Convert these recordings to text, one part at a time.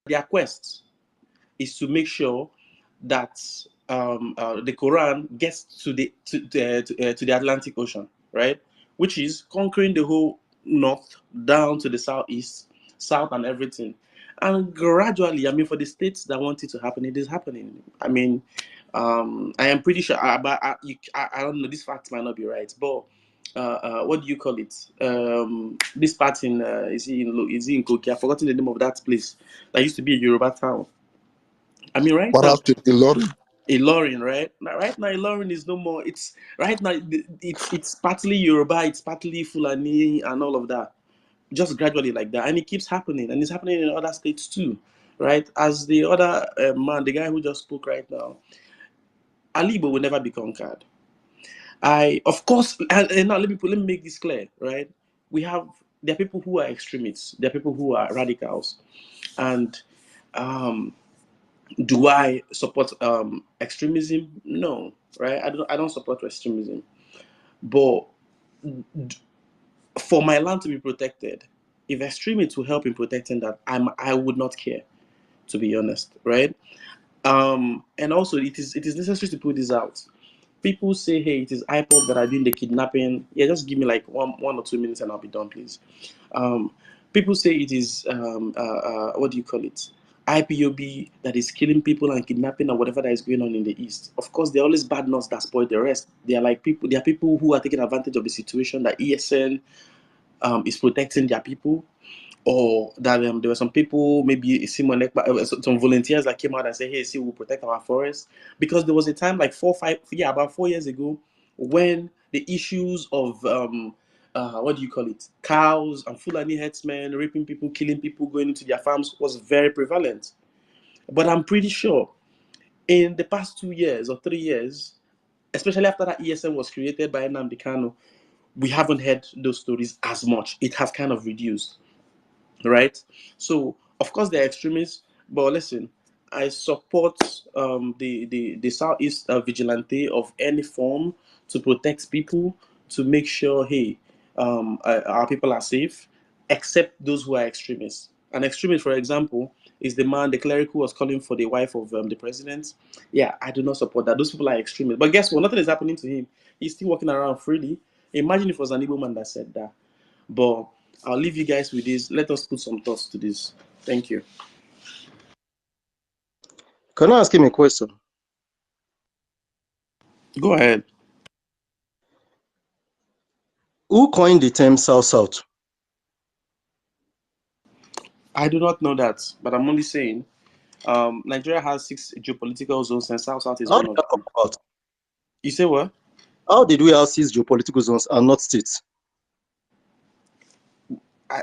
their quest is to make sure that the Quran gets to the Atlantic Ocean, right? Which is conquering the whole north down to the southeast, south, and everything. And gradually, I mean, for the states that want it to happen, it is happening. I mean, I am pretty sure, but I don't know, this fact might not be right, but what do you call it? This part in is he in Koki? I've forgotten the name of that place that used to be a Yoruba town. I mean, right What now, happened in Ilorin? Ilorin, right? Right now, Ilorin is no more. It's right now. It's partly Yoruba, it's partly Fulani, and all of that. Just gradually like that, and it keeps happening, and it's happening in other states too, right? As the other man, the guy who just spoke right now, Alibo will never be conquered. Of course, and now let me make this clear, right? There are people who are extremists, there are people who are radicals, and do I support extremism? No, right? I don't support extremism, but for my land to be protected, if extremists will help in protecting that, I would not care, to be honest, right? And also it is necessary to put this out. People say, hey, it is IPOB that are doing the kidnapping. Yeah, just give me like one or 2 minutes and I'll be done, please. People say it is what do you call it? IPOB that is killing people and kidnapping and whatever that is going on in the East. Of course, there are always bad nuts that spoil the rest. They are people who are taking advantage of the situation that ESN is protecting their people, or that there were some people, maybe some volunteers that came out and said, hey, see, we'll protect our forests. Because there was a time like about 4 years ago, when the issues of what do you call it, cows and Fulani herdsmen raping people, killing people, going into their farms was very prevalent. But I'm pretty sure in the past 2 years or 3 years, especially after that ESN was created by Nnamdi Kanu, we haven't heard those stories as much. It has kind of reduced, right? So of course they're extremists, but listen, I support the Southeast vigilante of any form to protect people, to make sure, hey, our people are safe, except those who are extremists. An extremist, for example, is the cleric who was calling for the wife of the president. Yeah, I do not support that. Those people are extremists. But guess what? Nothing is happening to him. He's still walking around freely. Imagine if it was an Igbo man that said that. But I'll leave you guys with this. Let us put some thoughts to this. Thank you. Can I ask him a question? Go ahead. Who coined the term South-South? I do not know that, but I'm only saying Nigeria has 6 geopolitical zones and South-South is How one did of that come them. about? You say what? How did we have 6 geopolitical zones and not states?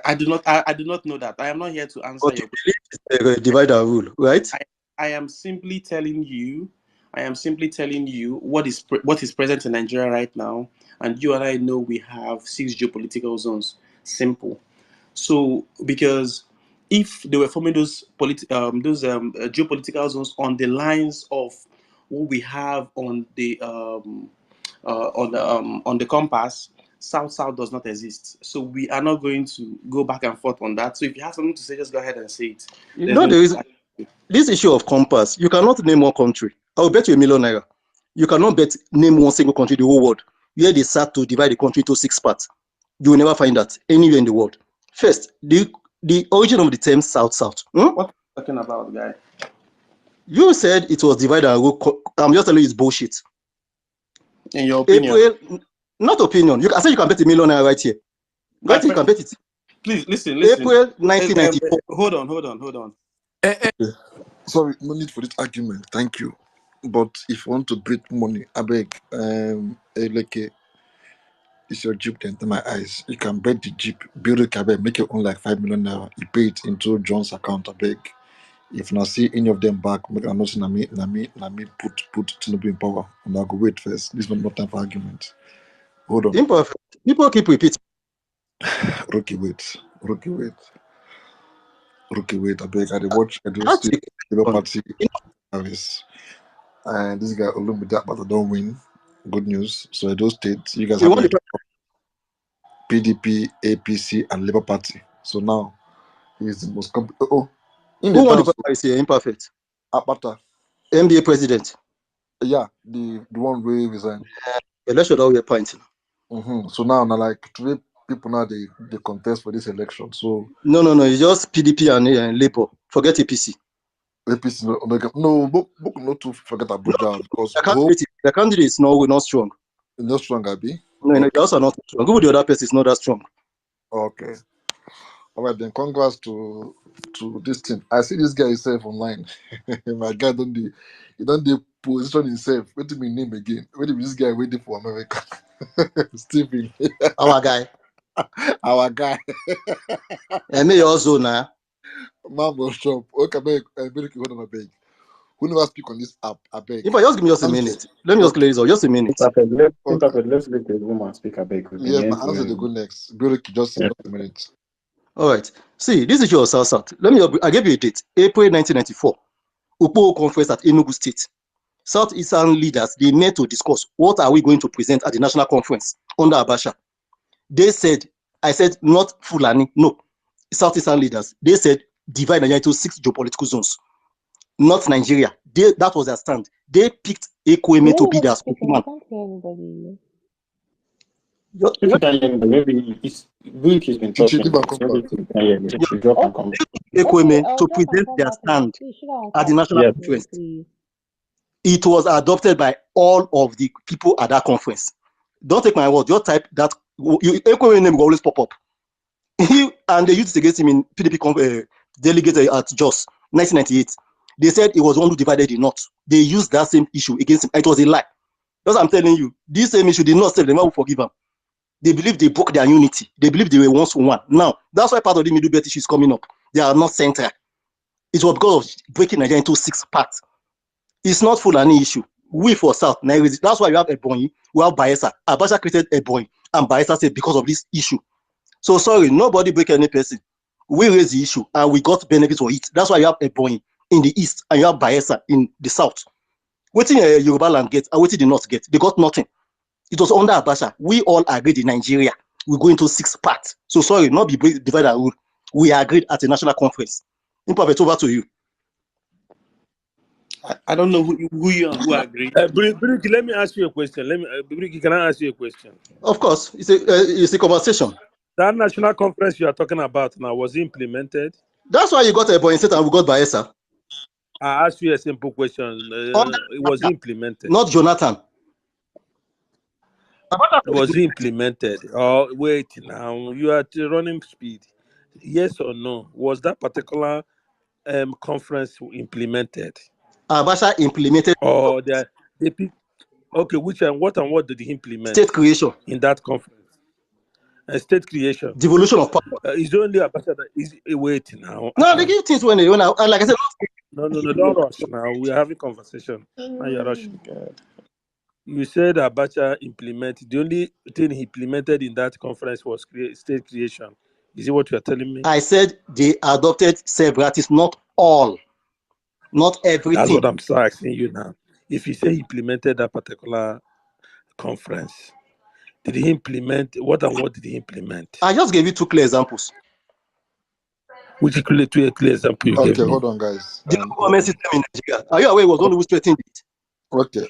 I do not know that. I am not here to answer But your you believe it's a divide and rule, right? I am simply telling you what is present in Nigeria right now, and you and I know we have 6 geopolitical zones. Simple. So because if they were forming those geopolitical zones on the lines of what we have on the compass, South does not exist. So we are not going to go back and forth on that. So if you have something to say, just go ahead and say it. You know, there is this issue of compass. You cannot name one country. I will bet you £1 million. You cannot name one single country in the whole world where they start to divide the country into 6 parts. You will never find that anywhere in the world. First, the origin of the term South-South. What are you talking about, guy? You said it was divided and rule. I'm just telling you it's bullshit. In your opinion? Not opinion. I said you can bet £1 million right here. Right here, you can bet it. Please listen. April 1994. Hold on. Sorry, no need for this argument. Thank you. But if you want to breathe money, I beg, Eleke, it's your Jeep to enter my eyes. You can bet the Jeep, build a cabin, make your own like 5 million naira. You pay it into John's account, I beg. If not see any of them back, make an announcement, na me put Tinubu in power. And I'll go wait first. This is not time for argument. Hold on. Imperfect. People keep repeating. Rookie, wait. I beg. I watch. I do see Labour Party. And this guy Olumide but I don't win. Good news. So those states, you guys have like PDP, APC, and Labour Party. So now he's the most In the Who won the dance, primary here? Imperfect. Apata. NBA president. Yeah, the one way resign. Yeah, let's show that we are pointing. So now like today, people now they contest for this election. So No. It's just PDP and Labour. Forget APC. APC no, book not to forget Abuja because The candidate is not strong. no strong Abi. No, Okay. they also not strong. Who the other person is not that strong. Okay. All right, then congrats to this thing. I see this guy himself online. My guy he don't the position himself. What do you mean name again? What is this guy waiting for America? Stephen, Our guy. our guy. And me also now. Man will shop. Okay, I beg, hold on, I beg. Who never speak on this app? I beg. If I just give me just a minute. Let me just clear this out. Just a minute. Let's let the woman speak a bit. Yes, my answer to go next. Birik, just a minute. All right. See, this issue of South. I gave you a date. April 1994. Upo conference at Enugu State. Southeastern leaders, they met to discuss what are we going to present at the national conference under Abacha. They said, I said not Fulani, no. Southeastern leaders, they said divide Nigeria into 6 geopolitical zones. Not Nigeria. That was their stand. They picked Ekweme to be their spokesman. If you can hear me, maybe it's Rick has been talking. Maybe you can hear me. Should drop and come. Ekweme to present their stand at the national conference. It was adopted by all of the people at that conference. Don't take my word. Just type that. Ekweme name will always pop up. And they used it against him in PDP delegate at Jos 1998. They said it was one who divided the North. They used that same issue against him. It was a lie. That's what I'm telling you. This same issue did not save them. I will forgive them. They believe they broke their unity. They believe they were once one. Now, that's why part of the middle belt issue is coming up. They are not central. It was because of breaking Nigeria into 6 parts. It's not Fulani issue. We for South, that's why we have Ebonyi, we have Bayelsa. Abacha created Ebonyi, and Bayelsa said because of this issue. So sorry, nobody break any person. We raised the issue, and we got benefits for it. That's why you have Ebonyi in the east, and you have Bayelsa in the south. Waiting Yoruba land get, and waiting the north get. They got nothing. It was under Abacha. We all agreed in Nigeria. We go into 6 parts. So sorry, not be divided and rule. We agreed at a national conference. Imperfect, over to you. I don't know who agreed. Birik, let me ask you a question. Birik, can I ask you a question? Of course, it's a conversation. That national conference you are talking about now, was it implemented? That's why you got a point and we got Bayelsa. I asked you a simple question. It was implemented. Not Jonathan. Was it implemented? Oh, wait now. You are running speed. Yes or no? Was that particular conference implemented? Abacha implemented. Or they picked. Okay, which and what did he implement? State creation. In that conference. State creation. Devolution of power. Is only Abacha that is waiting now. No, they give things when like I said. No, don't rush now. We are having conversation. Now you're rushing. You said Abacha implemented. The only thing he implemented in that conference was state creation. Is it what you are telling me? I said they adopted separatists, not all. Not everything. That's what I'm asking you now. If you say he implemented that particular conference, did he implement what did he implement? I just gave you 2 clear examples. Which clear example you gave me? Okay, hold on, guys. The government system in Nigeria. Are you aware it was one who threatened it? Okay.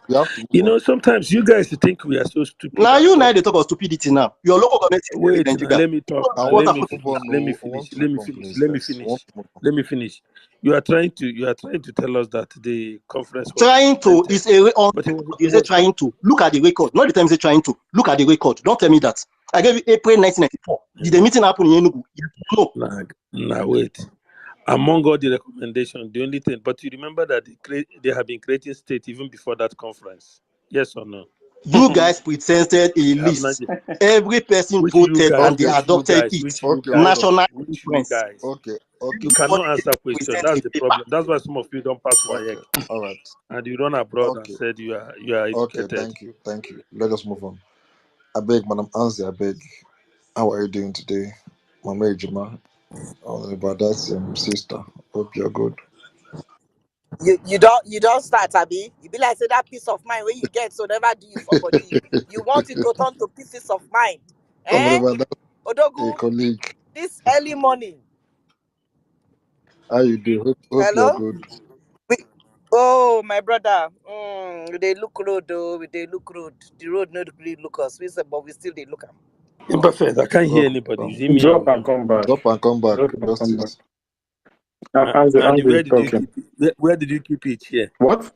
We have to. You know, sometimes you guys think we are so stupid. Now they talk about stupidity now. Your local government wait, in Nigeria. let me talk. Let me finish. You are trying to tell us that the conference was trying to is a trying to look at the record. Not the time say trying to look at the record. Don't tell me that. I gave you April 1994. Did the meeting happen in Enugu? No. Nah, wait. Among all the recommendations, the only thing, but you remember that they have been creating state even before that conference. Yes or no? You guys presented a list. Every person voted and they adopted it. National conference. Okay. You cannot answer questions. That's the problem. That's why some of you don't pass my All right. And you run abroad and said you are educated. Okay, thank you. Let us move on. I beg, Madam Anzi, I beg. How are you doing today? Mama Ejima, our brother's sister. Hope you're good. You don't start, Abi. You be like say that peace of mind where you get, so never do you for body. You want it to turn to pieces of mind. A Odogu, colleague. this early morning. How you do? Hope you're Hello? good. Oh, my brother. They look road, though. They look road. The road not really look us. We said, but we still they look am. Imperfect. I can't hear Drop, anybody. drop, Is it me Drop or and you? come back. drop and come back. Drop and come back. Justice. And Andrew where is did you talking. keep it? Where did you keep it here? What?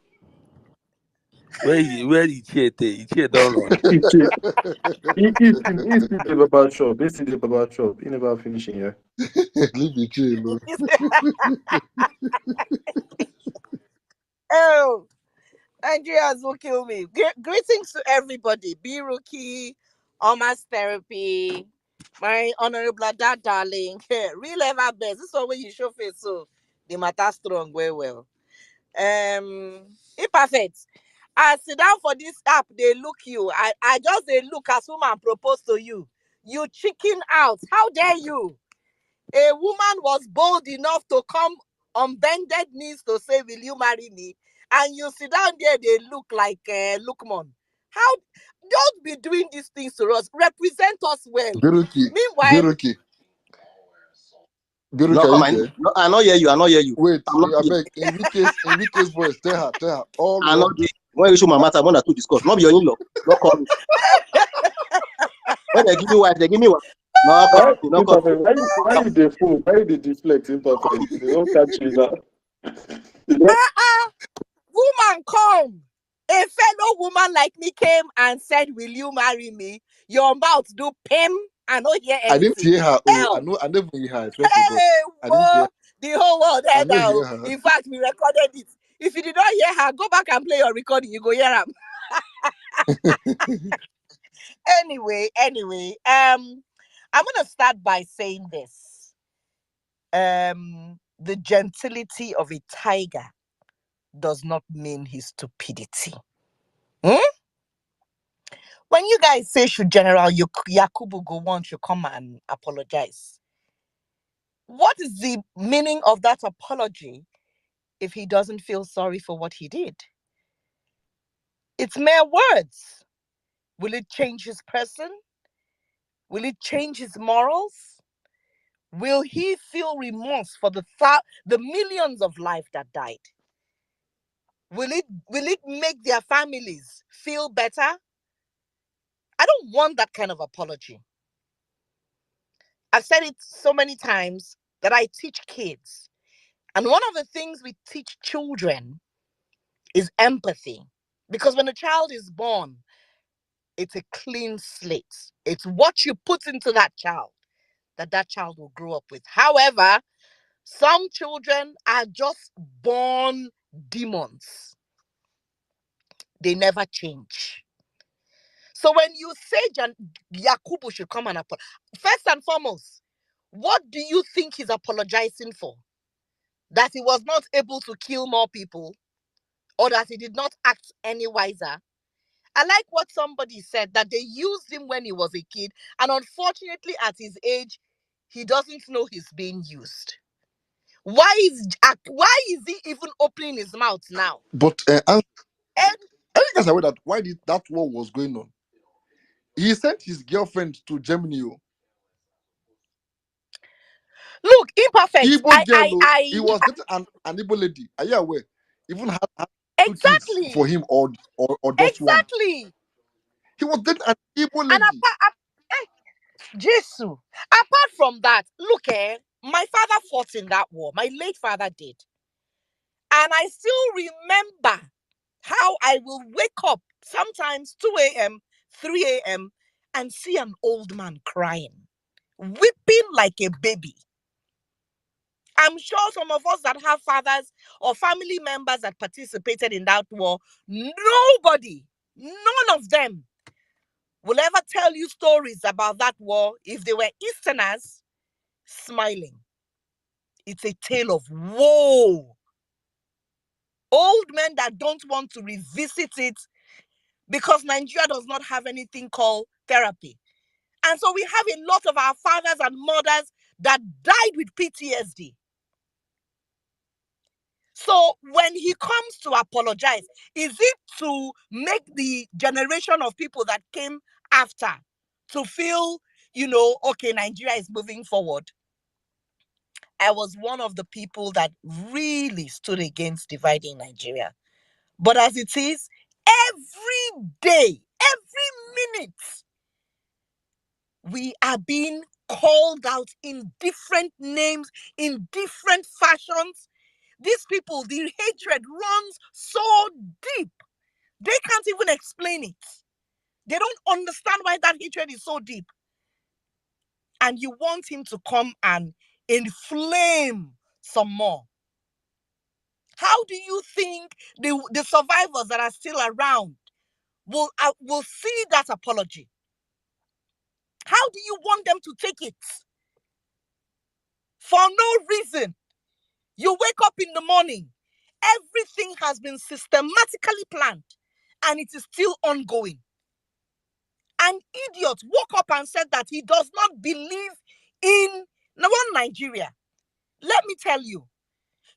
Where is here? Here don't run. He's still the barber shop. He's still the barber shop. He never finishing here. Leave the tree alone. Oh, Nigerians will kill me. Greetings to everybody. B Rookie, Almas Therapy, my honorable dad darling. Real ever best. This is the way you show face, so the matter strong very well. Imperfect. I sit down for this app, they look you. I just they look as woman propose to you. You chicken out. How dare you? A woman was bold enough to come on bended knees to say, "Will you marry me?" And you sit down there, they look like Lookman. How? Don't be doing these things to us. Represent us well. Biruki, Meanwhile, Biruki, No, Biruki, are come you on. there? No, I not hear you. I not hear you. Wait, I'm not I here. beg. In Wike's voice, tell her, all I not wrong. there. When you show my matter, I want to discuss. Not be your in-law. Not call me. When they give me wife, they give me wife. No, call Why me. No call me. imperfect? Why you the fool? Why you the deflect imperfect? They don't catch you now. woman come. A fellow woman like me came and said, "Will you marry me?" Your mouth do pim. I don't hear I didn't anything. hear her. Oh, Hell, I never hear her. I swear to God, hey, I didn't hear. whoa, the whole world I heard never now. hear her. In fact, we recorded it. If you did not hear her, go back and play your recording. You go hear her. Anyway, I'm gonna start by saying this. The gentility of a tiger does not mean his stupidity. Hmm? When you guys say should General Yakubu Gowon should come and apologize, what is the meaning of that apology if he doesn't feel sorry for what he did? It's mere words. Will it change his person? Will it change his morals? Will he feel remorse for the millions of lives that died? Will it make their families feel better? I don't want that kind of apology. I've said it so many times that I teach kids. And one of the things we teach children is empathy. Because when a child is born, it's a clean slate. It's what you put into that child that child will grow up with. However, some children are just born demons. They never change. So when you say Yakubu should come and apologize, first and foremost, what do you think he's apologizing for? That he was not able to kill more people, or that he did not act any wiser? I like what somebody said, that they used him when he was a kid, and unfortunately at his age, he doesn't know he's being used. Why is he even opening his mouth now? But And I think that's aware that why did that war was going on. He sent his girlfriend to Germany. Oh. look, imperfect. Igbo girl, oh, he was dating an Igbo lady. Are you aware? Even had 2 kids for Exactly, him, or just one. exactly. He was dating an Igbo And lady. Jesus. Apart from that, look, my father fought in that war. My late father did. And I still remember how I will wake up sometimes 2 a.m., 3 a.m., and see an old man crying, weeping like a baby. I'm sure some of us that have fathers or family members that participated in that war, nobody, none of them will ever tell you stories about that war if they were Easterners smiling. It's a tale of woe. Old men that don't want to revisit it because Nigeria does not have anything called therapy. And so we have a lot of our fathers and mothers that died with PTSD. So when he comes to apologize, is it to make the generation of people that came after to feel, okay, Nigeria is moving forward? I was one of the people that really stood against dividing Nigeria. But as it is, every day, every minute, we are being called out in different names, in different fashions. These people, the hatred runs so deep. They can't even explain it. They don't understand why that hatred is so deep. And you want him to come and inflame some more. How do you think the survivors that are still around will see that apology? How do you want them to take it? For no reason. You wake up in the morning, everything has been systematically planned, and it is still ongoing. An idiot woke up and said that he does not believe in one Nigeria. Let me tell you,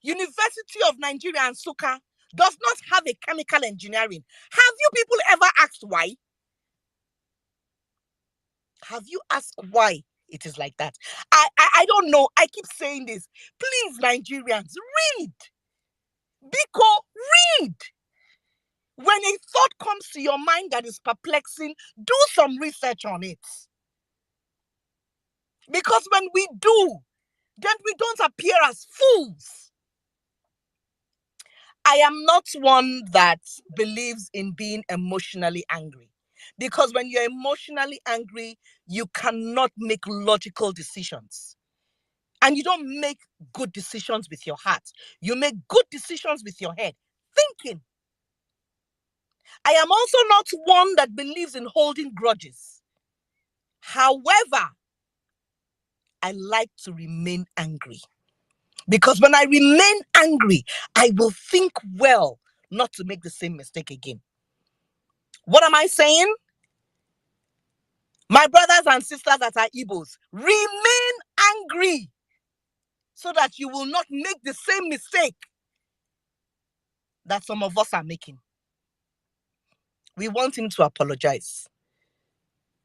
University of Nigeria and Nsukka does not have a chemical engineering. Have you people ever asked why? Have you asked why it is like that? I don't know. I keep saying this. Please, Nigerians, read. Biko, read. When a thought comes to your mind that is perplexing, do some research on it. Because when we do, then we don't appear as fools. I am not one that believes in being emotionally angry. Because when you're emotionally angry, you cannot make logical decisions. And you don't make good decisions with your heart. You make good decisions with your head, thinking. I am also not one that believes in holding grudges. However, I like to remain angry. Because when I remain angry, I will think well not to make the same mistake again. What am I saying? My brothers and sisters that are Igbos, remain angry so that you will not make the same mistake that some of us are making. We want him to apologize.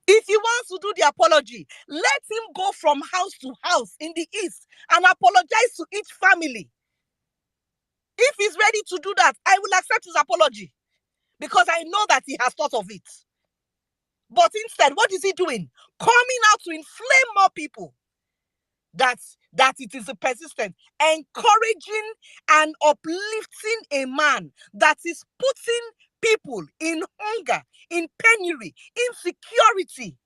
If he wants to do the apology, let him go from house to house in the East and apologize to each family. If he's ready to do that, I will accept his apology because I know that he has thought of it. But instead, what is he doing? Coming out to inflame more people. That it is a persistent, encouraging and uplifting a man that is putting people in hunger, in penury, insecurity.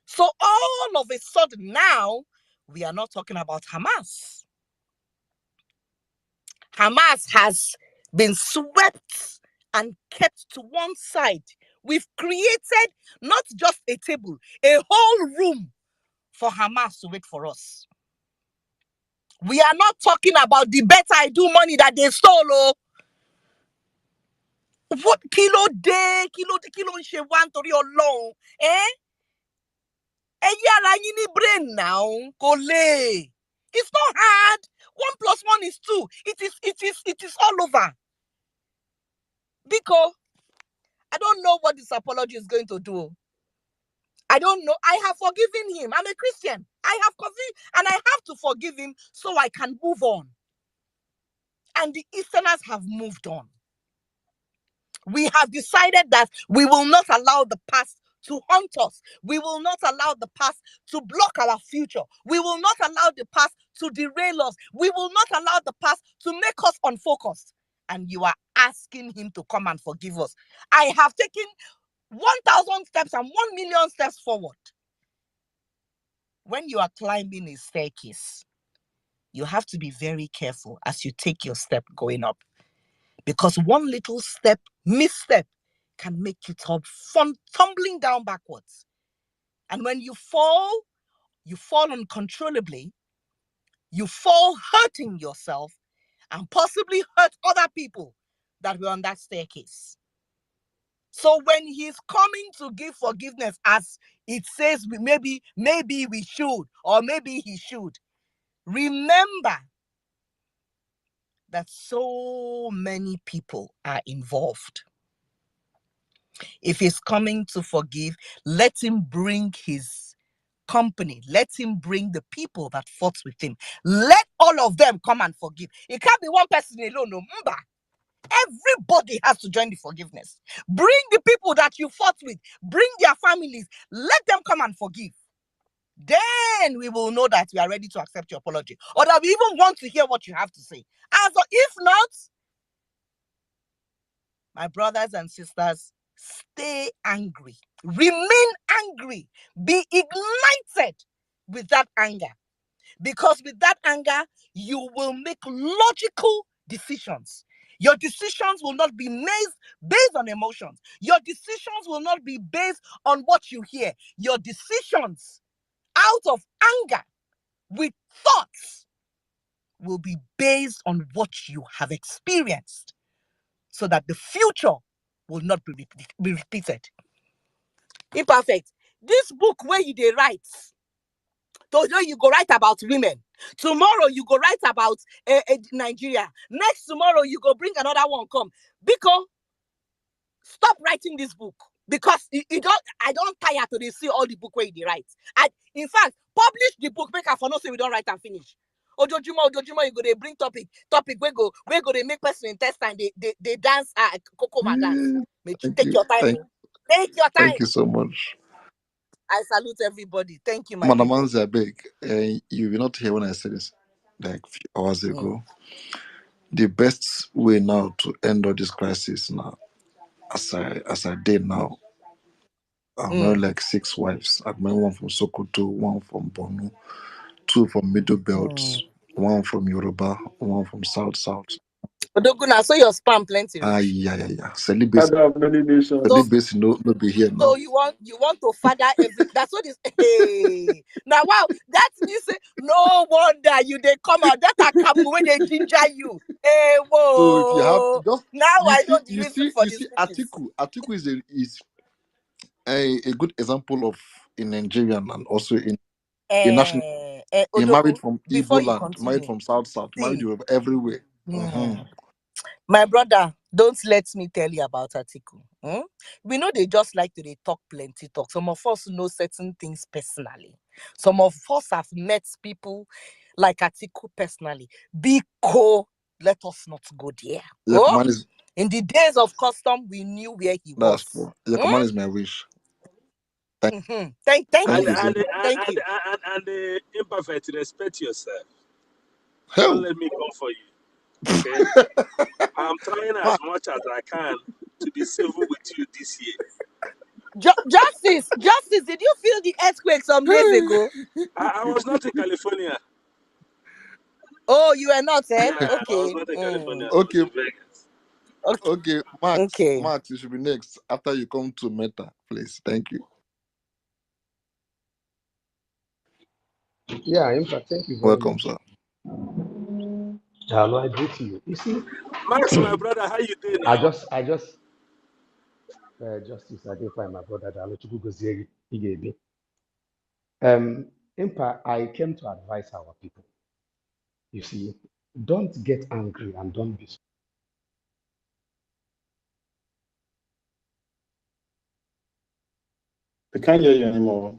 So all of a sudden now, we are not talking about Hamas. Hamas has been swept and kept to one side. We've created not just a table, a whole room for Hamas to wait for us. We are not talking about the better I do money that they stole. Oh. What kilo she want to your long? Brain now. It's not hard. 1 + 1 is 2. It is all over. Because I don't know what this apology is going to do. I don't know. I have forgiven him. I'm a Christian. I have forgiven, and I have to forgive him so I can move on. And the Easterners have moved on. We have decided that we will not allow the past to haunt us. We will not allow the past to block our future. We will not allow the past to derail us. We will not allow the past to make us unfocused. And you are asking him to come and forgive us. I have taken 1,000 steps and 1,000,000 steps forward. When you are climbing a staircase, you have to be very careful as you take your step going up. Because one little step, misstep, can make you tumbling down backwards. And when you fall uncontrollably. You fall hurting yourself and possibly hurt other people that were on that staircase. So when he's coming to give forgiveness, as it says, maybe we should, or maybe he should, remember that so many people are involved. If he's coming to forgive, let him bring his company, let him bring the people that fought with him. Let all of them come and forgive. It can't be one person alone. No, mba. Everybody has to join the forgiveness. Bring the people that you fought with. Bring their families. Let them come and forgive. Then we will know that we are ready to accept your apology, or that we even want to hear what you have to say. If not, my brothers and sisters, stay angry. Remain angry. Be ignited with that anger. Because with that anger, you will make logical decisions. Your decisions will not be based on emotions. Your decisions will not be based on what you hear. Your decisions out of anger with thoughts will be based on what you have experienced, so that the future will not be repeated. Imperfect. This book where you dey write, today you go write about women. Tomorrow you go write about Nigeria. Next tomorrow you go bring another one come. Because stop writing this book. Because I don't tire to see all the book where you write. In fact, publish the book, make I for no say we don't write and finish. Ojojuma, you go they bring topic we go they make person intestine, they dance Kokoma dance. Take your time. Take your time. Thank you so much. I salute everybody. Thank you, my Madam people. Anzi, I beg, you will not hear when I said this like a few hours ago. The best way now to end all this crisis now, as I did now, I'm married like 6 wives. I've married one from Sokoto, one from Borno, 2 from Middle Belt, 1 from Yoruba, 1 from South. Odoguna, so your spam plenty. Yeah. Celibacy no be here now. So you want to father every. That's what is. Hey, now wow, that means no wonder you they come out. That akamu when they ginger you. Hey, whoa. So if you have just now I know the reason for this. Atiku is a good example of a Nigerian and also in national. He married from Igbo land, married from South, married everywhere. My brother, don't let me tell you about Atiku. We know they just like to talk plenty talk. Some of us know certain things personally. Some of us have met people like Atiku personally. Let us not go there. In the days of custom, we knew where he was. Your command is my wish. Thank you. Thank you. And the imperfect, respect yourself. Don't let me come for you. Okay? I'm trying as much as I can to be civil with you this year. Justice, did you feel the earthquake some days ago? I was not in California. Oh, you were not, eh? Yeah, okay. I was not in California. I was in Vegas. Okay, Max, you should be next after you come to Meta, please. Thank you. Yeah, in fact, thank you very Welcome, much. sir. Hello, I greet you. You see, Max, my brother, how you doing now? I just justice. I did find my brother. Impa, I came to advise our people. You see, don't get angry and don't be. We can't hear you anymore.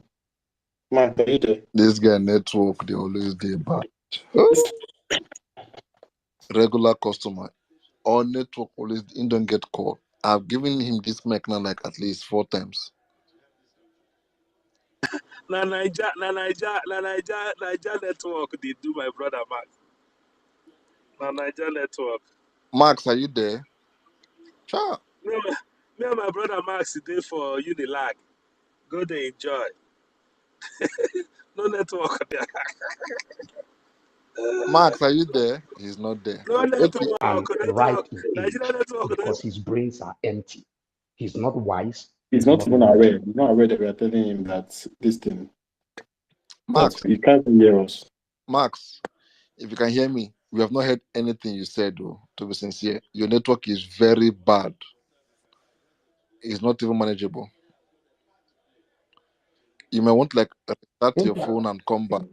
Mark, are you there? This guy network, they always do bad. Regular customer. Our network always don't get called. I've given him this mic now like at least 4 times. Na Naija network, they do my brother Max. Na Naija network. Max, are you there? Sure. Me and my brother Max today for Unilag. Go there, enjoy. No network there. Max, are you there? He's not there. No network. And ripe in age network because his brains are empty. He's not wise. He's not even aware. He's not aware that we are telling him that this thing. Max, he can't hear us. Max, if you can hear me, we have not heard anything you said, though, to be sincere. Your network is very bad. It's not even manageable. You may want to restart your phone and come back.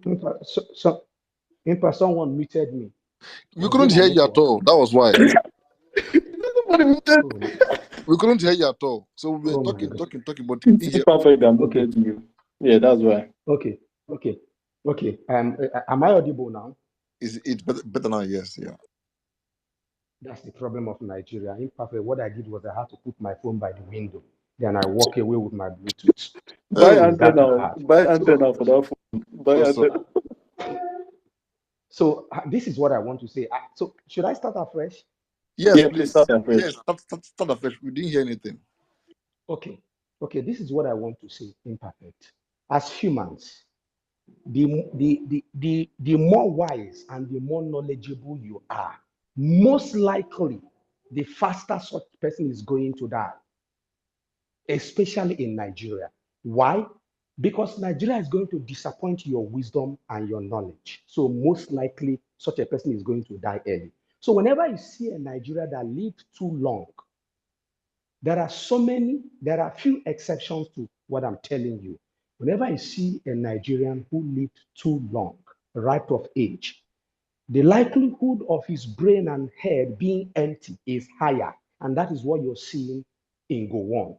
Someone muted me. We couldn't hear you at all. That was why. We couldn't hear you at all. So we were talking, but it's perfect. I'm okay to you. Yeah, that's why. Okay. Am I audible now? It's better now, yes, yeah. That's the problem of Nigeria. Imperfect. What I did was I had to put my phone by the window. Then I walk away with my Bluetooth. Buy Oh, Is that too antenna. hard? Buy antenna for that phone. Buy oh, sorry. antenna. So this is what I want to say. So should I start afresh? Yes, Yeah, please please. start afresh. Yes, start afresh. We didn't hear anything. Okay. This is what I want to say. Imperfect. As humans, the more wise and the more knowledgeable you are, most likely the faster such person is going to die, especially in Nigeria. Why? Because Nigeria is going to disappoint your wisdom and your knowledge. So most likely such a person is going to die early. So whenever you see a Nigeria that lived too long, there are few exceptions to what I'm telling you. Whenever I see a Nigerian who lived too long, ripe of age, the likelihood of his brain and head being empty is higher. And that is what you're seeing in Gowon.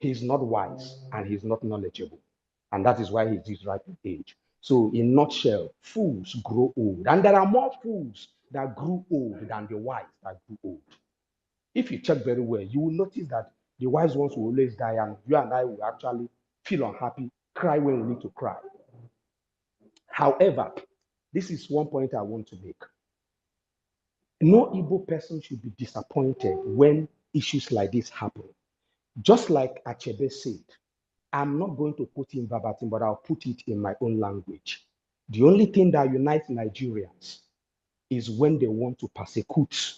He's not wise and he's not knowledgeable. And that is why he's this ripe of age. So in a nutshell, fools grow old. And there are more fools that grew old than the wise that grew old. If you check very well, you will notice that the wise ones will always die, and you and I will actually feel unhappy, cry when we need to cry. However, this is one point I want to make. No Igbo person should be disappointed when issues like this happen. Just like Achebe said, I'm not going to put in verbatim, but I'll put it in my own language. The only thing that unites Nigerians is when they want to persecute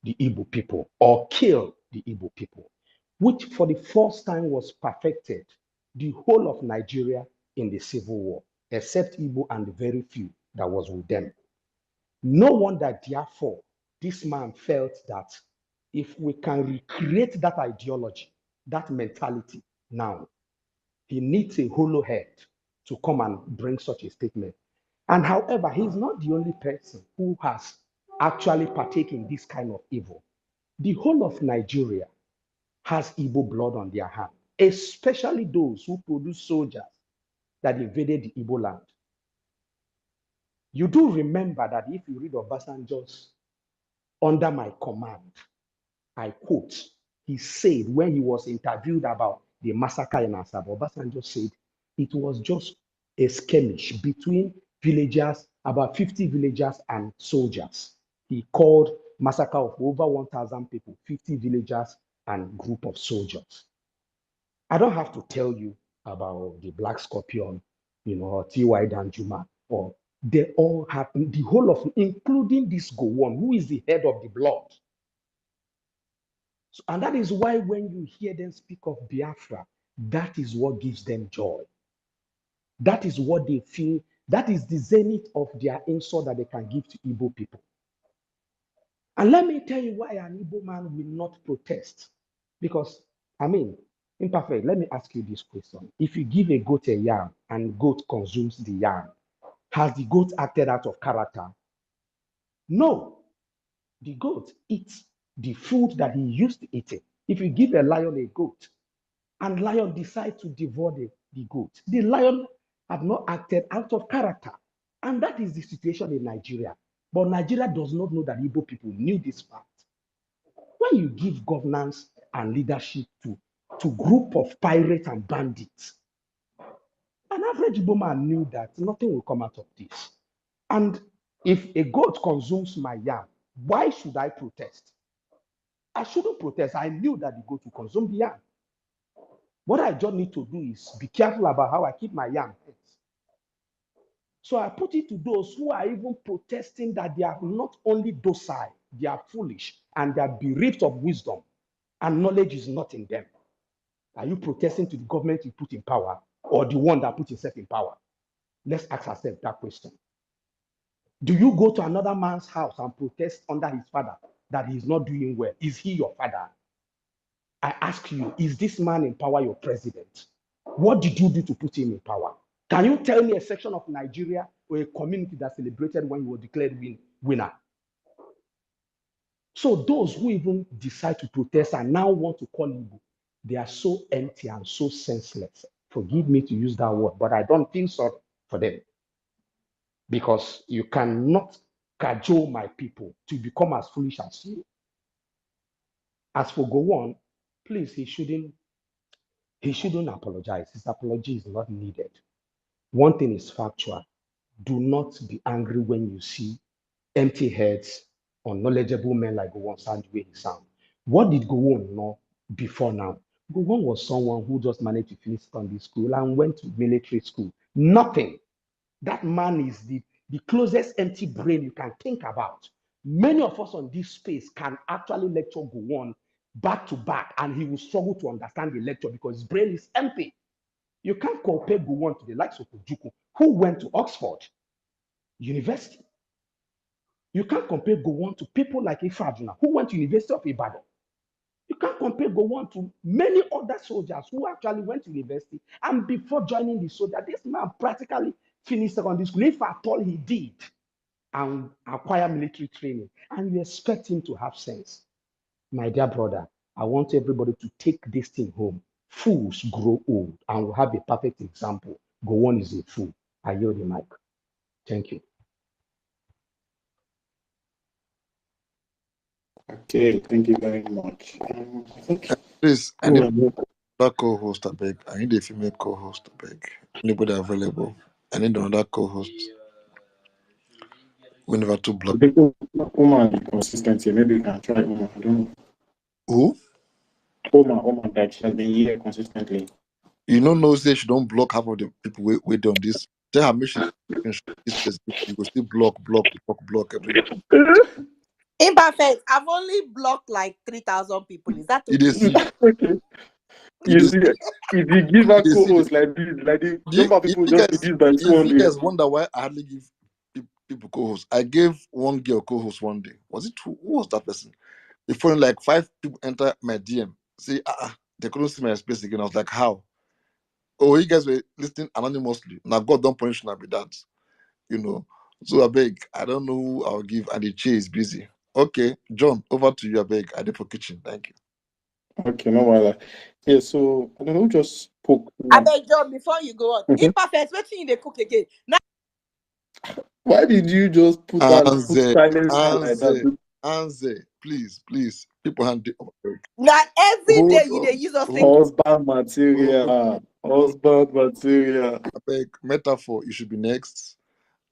the Igbo people or kill the Igbo people, which for the first time was perfected the whole of Nigeria in the Civil War, except Igbo and the very few that was with them. No wonder, therefore, this man felt that if we can recreate that ideology, that mentality now, he needs a hollow head to come and bring such a statement. And however, he's not the only person who has actually partaken in this kind of evil. The whole of Nigeria has Igbo blood on their hand, especially those who produce soldiers that invaded the Igbo land. You do remember that if you read Obasanjo's "Under My Command," I quote, he said when he was interviewed about the massacre in Asaba, Obasanjo said it was just a skirmish between villagers, about 50 villagers and soldiers. He called massacre of over 1,000 people, 50 villagers and group of soldiers. I don't have to tell you about the Black Scorpion, or T.Y. Danjuma, or they all happen, the whole of, including this Gowon, who is the head of the blood. So, and that is why when you hear them speak of Biafra, that is what gives them joy. That is what they feel. That is the zenith of their insult that they can give to Igbo people. And let me tell you why an Igbo man will not protest. Because, imperfect, let me ask you this question. If you give a goat a yam and goat consumes the yam, has the goat acted out of character? No. The goat eats the food that he used to eat. If you give a lion a goat, and lion decides to devour the goat, the lion have not acted out of character. And that is the situation in Nigeria. But Nigeria does not know that Igbo people knew this fact. When you give governance and leadership to group of pirates and bandits, an average Igbo man knew that nothing will come out of this. And if a goat consumes my yam, why should I protest? I shouldn't protest. I knew that the goat will consume the yam. What I just need to do is be careful about how I keep my yam. So I put it to those who are even protesting that they are not only docile, they are foolish and they are bereft of wisdom, and knowledge is not in them. Are you protesting to the government you put in power or the one that put himself in power? Let's ask ourselves that question. Do you go to another man's house and protest under his father that he's not doing well? Is he your father? I ask you, is this man in power your president? What did you do to put him in power? Can you tell me a section of Nigeria or a community that celebrated when you were declared winner? So those who even decide to protest and now want to call Igbo, they are so empty and so senseless. Forgive me to use that word, but I don't feel sorry for them. Because you cannot cajole my people to become as foolish as you. As for Gowon, please, he shouldn't apologize. His apology is not needed. One thing is factual. Do not be angry when you see empty heads, unknowledgeable men like Gowon sound the way he sound. What did Gowon know before now? Gowon was someone who just managed to finish secondary school and went to military school. Nothing. That man is the closest empty brain you can think about. Many of us on this space can actually lecture Gowon back to back, and he will struggle to understand the lecture because his brain is empty. You can't compare Gowon to the likes of Ojukwu, who went to Oxford University. You can't compare Gowon to people like Ifaduna, who went to University of Ibadan. You can't compare Gowon to many other soldiers who actually went to university, and before joining the soldier, this man practically finished secondary school, if at all he did, and acquire military training, and you expect him to have sense. My dear brother, I want everybody to take this thing home. Fools grow old, and we'll have a perfect example. Gowon is a fool. I yield the mic. Thank you. Okay, thank you very much. I think Please, I need another co-host, I beg. I need a female co-host, I beg. Anybody available? I need another co-host. We never too block. Oma consistency. Maybe you can try Oma. I don't know. Who? Oma that she has been here consistently. You know, say she don't block half of the people wait on this. Tell her mission. You will still block every day. Imperfect. I've only blocked like 3,000 people. Is that You did see. Okay. You see, if you give her co-host like this, like the number of people just reduced by 200. You guys wonder why I hardly give people co-host. I gave one girl co-host one day. Was it who was that person? Before like 5 people enter my DM. Say, they couldn't see my space again. I was like, how? Oh, you guys were listening anonymously. Now God don't punish me with that. You know. So I beg, I don't know who I'll give, and the chair is busy. Okay, John, over to you, I beg. I did for kitchen. Thank you. Okay, no matter. Yeah, so I don't know, just poke. I beg John, before you go on. Imperfect, what thing they cook again? Now, why did you just put silence like that? Anze, please. People hand it over. now every day you use us husband material. Husband material. I beg, metaphor, you should be next.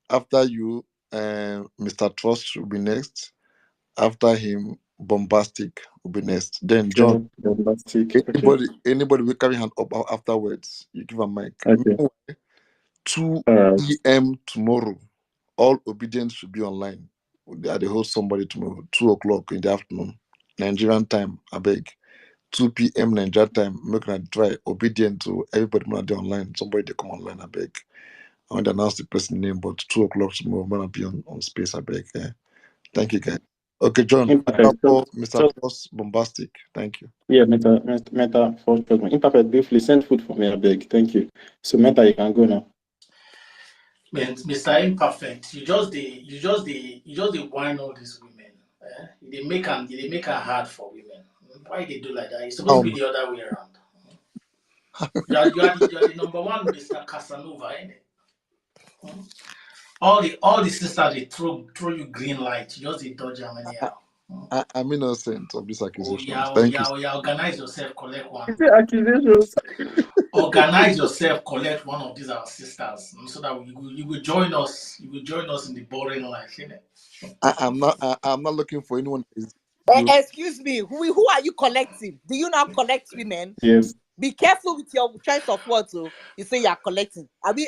After you, Mr. Trust should be next. After him, Bombastic will be next. Then John, Bombastic. Anybody will carry hand up afterwards. You give a mic. Okay. 2 p.m. tomorrow, all obedience should be online. They host somebody tomorrow, 2 o'clock in the afternoon, Nigerian time. I beg, 2 p.m. Nigerian time. Make I try obedient to everybody when they're online. Somebody they come online. I beg. I want to announce the person name, but 2 o'clock tomorrow, I'm gonna be on space. I beg. Yeah. Thank you, guys. Okay, John. Mr. Boss Bombastic. Thank you. Yeah, Meta first judgment. Imperfect, briefly send food for me, I beg. Thank you. So Meta, you can go now. Mr. Imperfect, you just the wine all these women. They make her hard for women. Why they do like that? It's supposed to be the other way around. You are the number one Mr. Casanova, ain't it? All the sisters they throw you green light. You just dodge them anyhow. I'm innocent of this accusation. Thank you. Organize yourself, collect one. Accusations. Organize yourself, collect one of these our sisters, so that you will join us. You will join us in the boring life, innit? I'm not looking for anyone. Excuse me, who are you collecting? Do you now collect women? Yes. Be careful with your choice of words. So you say you are collecting. Are we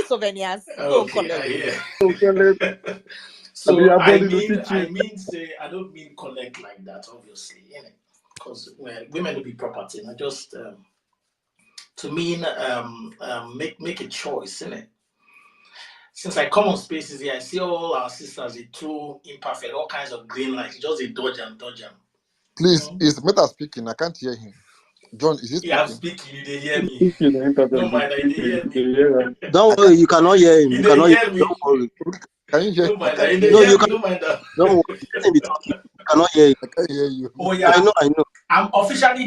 souvenirs? Go collect. So I don't mean collect like that, obviously, because women will be property, not just to mean make a choice, innit? Since I come on spaces here, I see all our sisters, they throw imperfect, all kinds of green lights, just they dodge them. Please, is Meta speaking? I can't hear him. John, is he speaking? Yeah, I'm speaking. You didn't hear me. No mind, you didn't hear me. Don't worry, you cannot hear him. You cannot hear me. Don't worry. Can you hear him? No mind, you cannot. Don't worry. You can be talking. You cannot hear you. I can't hear you. Oh I yeah, know. I'm officially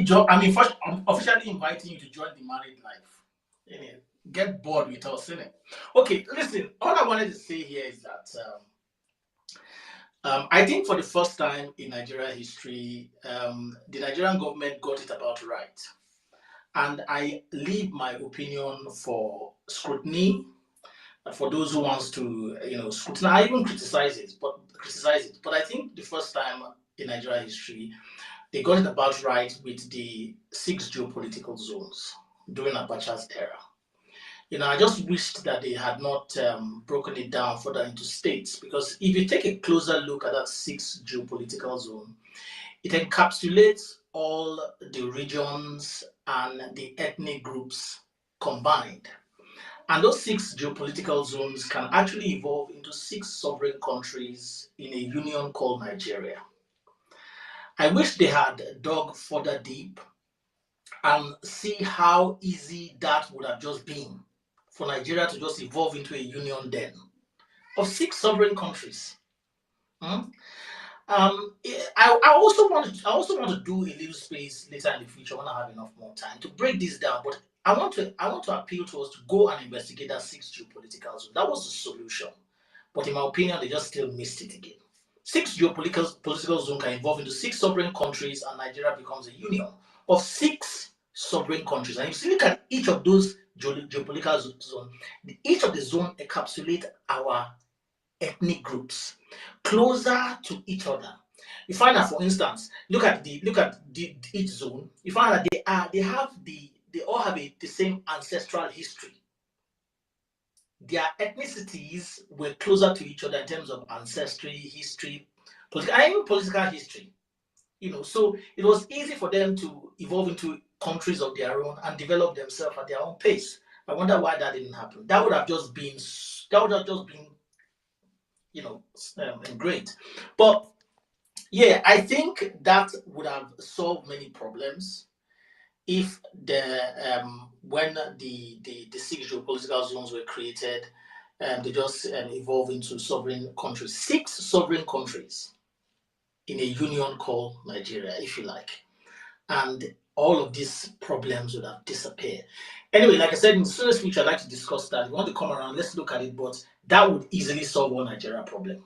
inviting you to join the married life. Innit? Get bored with us, innit? Okay, listen. All I wanted to say here is that I think for the first time in Nigeria history, the Nigerian government got it about right, and I leave my opinion for scrutiny. For those who wants to, scrutinize, I even criticize it. But I think the first time in Nigeria history, they got it about right with the 6 geopolitical zones during Abacha's era. I just wished that they had not broken it down further into states, because if you take a closer look at that 6 geopolitical zone, it encapsulates all the regions and the ethnic groups combined. And those 6 geopolitical zones can actually evolve into 6 sovereign countries in a union called Nigeria. I wish they had dug further deep and see how easy that would have just been for Nigeria to just evolve into a union then of 6 sovereign countries. Hmm? I also want to do a little space later in the future when I have enough more time to break this down. But I want to appeal to us to go and investigate that 6 geopolitical zone. That was the solution. But in my opinion, they just still missed it again. 6 geopolitical zone can evolve into 6 sovereign countries, and Nigeria becomes a union of 6 sovereign countries. And if you look at each of those geopolitical zones, each of the zone encapsulate our ethnic groups closer to each other. You find that, for instance, look at each zone. You find that they all have the same ancestral history. Their ethnicities were closer to each other in terms of ancestry, history, and even political history. So it was easy for them to evolve into countries of their own and develop themselves at their own pace. I wonder why that didn't happen. That would have just been great. But yeah, I think that would have solved many problems if when the 6 geopolitical zones were created, they just evolved into sovereign countries, 6 sovereign countries in a union called Nigeria, if you like, and all of these problems would have disappeared. Anyway, like I said, in the student speech, I'd like to discuss that. If you want to come around, let's look at it, but that would easily solve one Nigeria problem.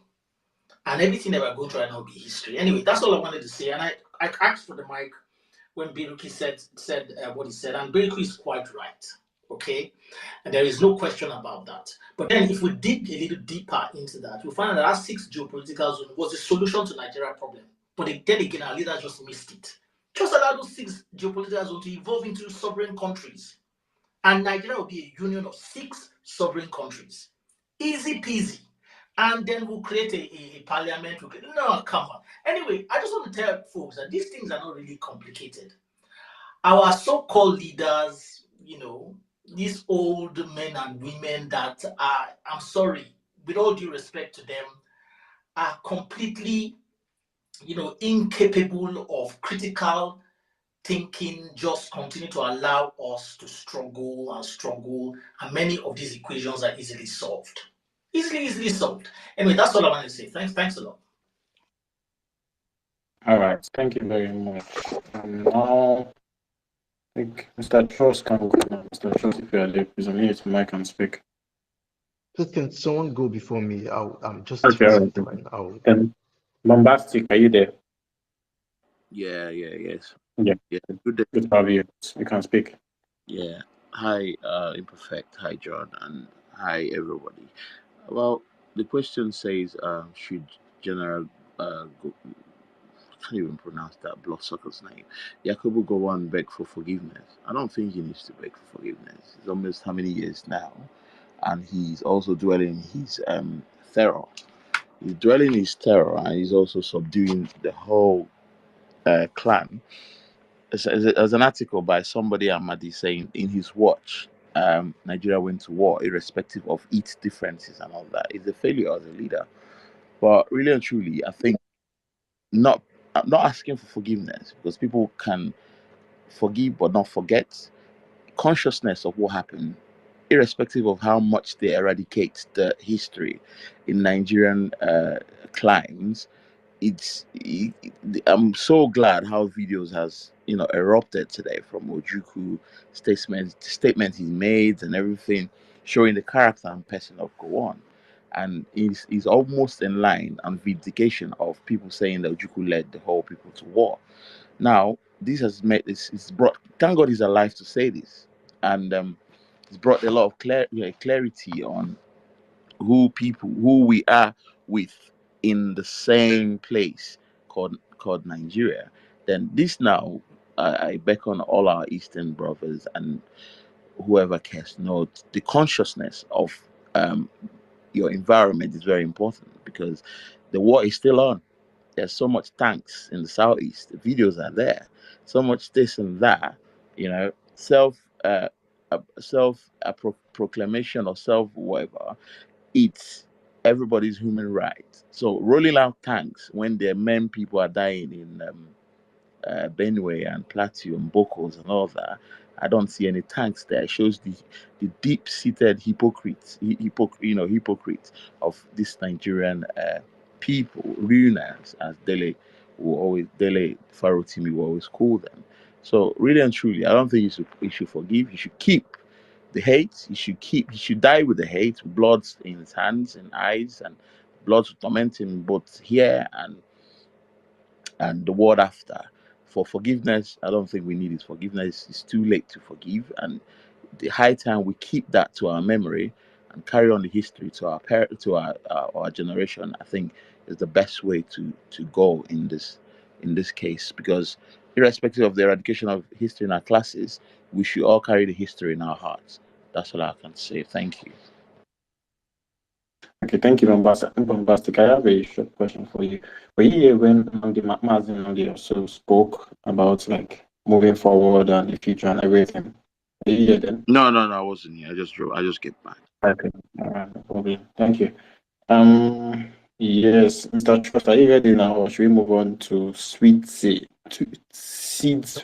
And everything that we're going through right now will be history. Anyway, that's all I wanted to say. And I asked for the mic when Biruki said what he said, and Biruki is quite right. Okay, and there is no question about that. But then, if we dig a little deeper into that, we find that our 6 geopolitical zone was the solution to Nigeria problem. But then again, our leaders just missed it. Just allow those 6 geopolitical zones to evolve into sovereign countries, and Nigeria will be a union of 6 sovereign countries. Easy peasy. And then we'll create a parliament. No, come on. Anyway, I just want to tell folks that these things are not really complicated. Our so-called leaders, these old men and women that are, I'm sorry, with all due respect to them, are completely, incapable of critical thinking, just continue to allow us to struggle and struggle, and many of these equations are easily solved. Easily solved. Anyway, that's all I want to say. Thanks a lot. All right, thank you very much. Now, I think Mr. Trust can go now. Mr. Trust, if you are there, please unmute your mic and speak. Please, can someone go before me? I'm just Okay, all right. fine. Bombastic, are you there? Yes. Yeah. Good day. Good to have you. You can speak. Yeah. Hi, Imperfect. Hi, John, and hi, everybody. Well, the question says, should General go, I can't even pronounce that bloodsucker's name. Yakubu Gowon beg for forgiveness. I don't think he needs to beg for forgiveness. It's almost how many years now, and he's also dwelling his terror. He's dwelling his terror, and he's also subduing the whole clan. As an article by somebody Amadi saying in his watch, Nigeria went to war irrespective of its differences and all that. It's a failure as a leader. But really and truly, I think not I'm not asking for forgiveness, because people can forgive but not forget. Consciousness of what happened, irrespective of how much they eradicate the history in Nigerian climes, I'm so glad how videos has erupted today from Ojuku statement he made and everything, showing the character and person of Gowon, and is almost in line and vindication of people saying that Ojuku led the whole people to war. Now this has made this it's brought, thank God he's alive to say this, and it's brought a lot of clarity on who we are with in the same place called Nigeria. Then this now, I beckon all our Eastern brothers and whoever cares to know the consciousness of um, your environment is very important, because the war is still on. There's so much tanks in the southeast. The videos are there. So much this and that. Self proclamation or self whatever, it's everybody's human right. So rolling out tanks when their men people are dying in Benue and Plateau and Bokos and all that, I don't see any tanks there. It shows the deep-seated hypocrites of this Nigerian people, ruiners, as Dele Farotimi will always call them. So really and truly, I don't think you should forgive. You should keep the hate. He should die with the hate, blood in his hands and eyes, and blood to torment him both here and the world after. For forgiveness, I don't think we need it. Forgiveness is too late to forgive, and the high time we keep that to our memory and carry on the history to our generation. I think is the best way to go in this case, because irrespective of the eradication of history in our classes, we should all carry the history in our hearts. That's all I can say. Thank you. Okay, thank you, Bombastic. I have a short question for you. Were you here when Mazin Namdi also spoke about like moving forward and the future and everything? Were you here then? No, I wasn't here. I just drove. I just get back. Okay, all right, no problem. Thank you. Yes, Mr. Trust, are you ready now, or should we move on to Seeds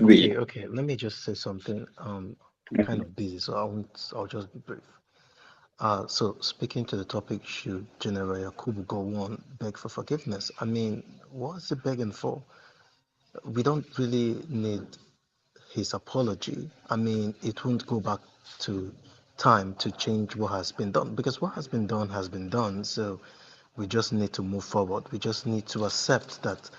Way? Okay. Let me just say something. Kind of busy, so I'll just be brief. So speaking to the topic, should General Yakubu go on beg for forgiveness? I mean, what's he begging for? We don't really need his apology. I mean, it won't go back to time to change what has been done, because what has been done has been done. So we just need to move forward. We just need to accept that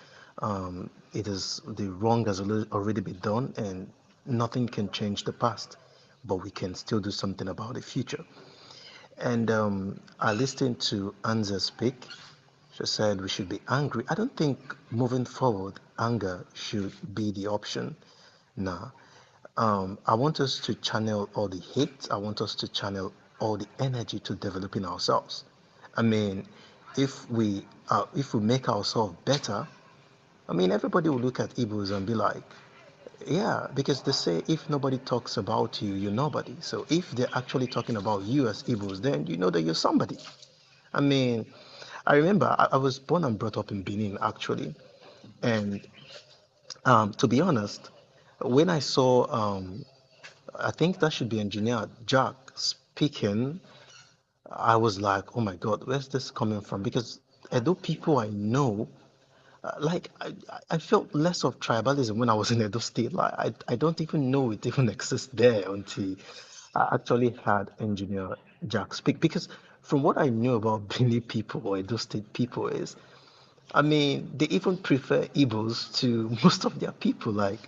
it is the wrong has already been done, and nothing can change the past, but we can still do something about the future. And I listened to Anza speak. She said we should be angry. I don't think moving forward, anger should be the option. Now, I want us to channel all the hate. I want us to channel all the energy to developing ourselves. I mean, if we make ourselves better, I mean, everybody will look at Igbos and be like, yeah, because they say if nobody talks about you, you're nobody. So if they're actually talking about you as Igbos, then you know that you're somebody. I mean, I remember I was born and brought up in Benin, actually. And to be honest, when I saw, I think that should be engineer Jack speaking, I was like, oh my God, where's this coming from? Because Edo people I know, like I felt less of tribalism when I was in Edo State. Like I don't even know it even exists there until I actually had engineer Jack speak. Because from what I knew about Benin people or Edo State people is, I mean, they even prefer Igbos to most of their people. Like,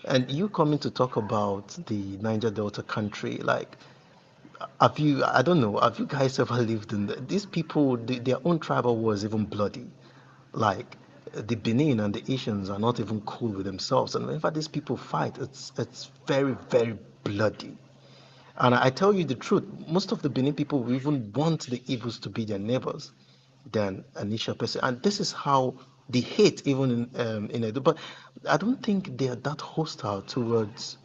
and you coming to talk about the Niger Delta country, like, have you, I don't know, have you guys ever lived in these people, their own tribal war is even bloody. Like, the Benin and the Asians are not even cool with themselves. And whenever these people fight, it's very, very bloody. And I tell you the truth, most of the Benin people will even want the Igbos to be their neighbors than initial person. And this is how they hate even in Edo. But I don't think they are that hostile towards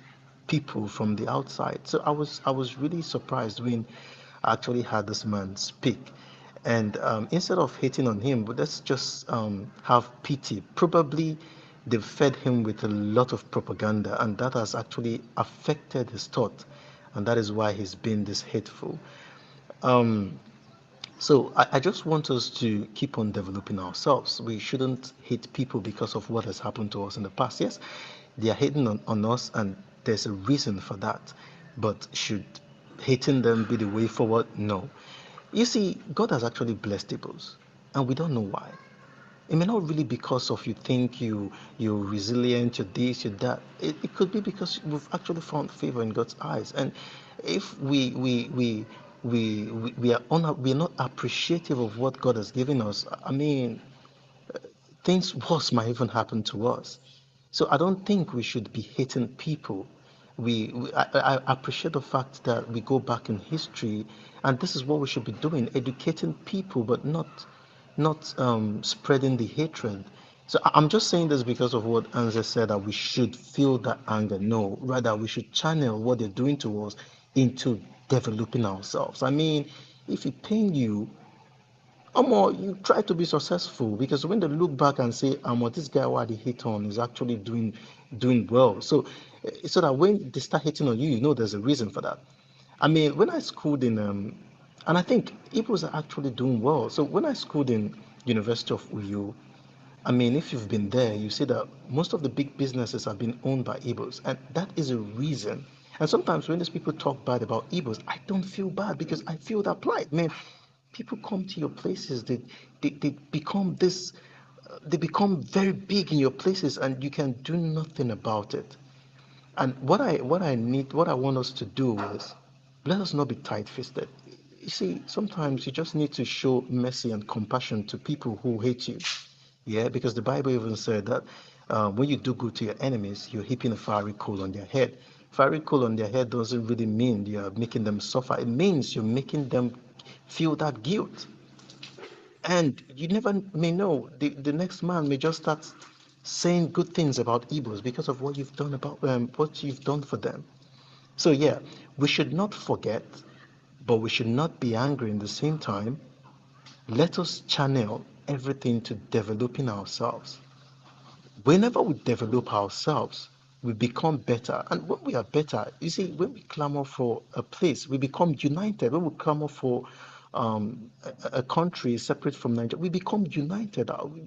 people from the outside. So I was really surprised when I actually had this man speak. And instead of hating on him, but let's just have pity. Probably they've fed him with a lot of propaganda, and that has actually affected his thought, and that is why he's been this hateful. Um, So I just want us to keep on developing ourselves. We shouldn't hate people because of what has happened to us in the past. Yes, they are hating on us, and there's a reason for that. But should hating them be the way forward? No. You see, God has actually blessed Igbos, and we don't know why. It may not really because of you think you're resilient, you're this, you're that. It could be because we've actually found favor in God's eyes. And if we are not appreciative of what God has given us, I mean, things worse might even happen to us. So I don't think we should be hating people. I appreciate the fact that we go back in history, and this is what we should be doing: educating people, but not spreading the hatred. So I'm just saying this because of what Anze said, that we should feel that anger. No, rather we should channel what they're doing to us into developing ourselves. I mean, if it pain you, Omo, you try to be successful, because when they look back and say, this guy what they hate on is actually doing well. So so that when they start hating on you, you know there's a reason for that. I mean, when I schooled in and I think Igbos are actually doing well. So when I schooled in University of Uyo, I mean, if you've been there, you see that most of the big businesses have been owned by Igbos, and that is a reason. And sometimes when these people talk bad about Igbos, I don't feel bad, because I feel that plight. Man, people come to your places, they become this, they become very big in your places, and you can do nothing about it. And what I want us to do is, let us not be tight-fisted. You see, sometimes you just need to show mercy and compassion to people who hate you. Yeah, because the Bible even said that when you do good to your enemies, you're heaping a fiery coal on their head. Fiery coal on their head doesn't really mean you're making them suffer. It means you're making them feel that guilt. And you never may know, the next man may just start saying good things about Igbos because of what you've done for them. So yeah, we should not forget, but we should not be angry in the same time. Let us channel everything to developing ourselves. Whenever we develop ourselves, we become better. And when we are better, you see, when we clamor for a place, we become united. When we clamor for a country separate from Nigeria, we become united.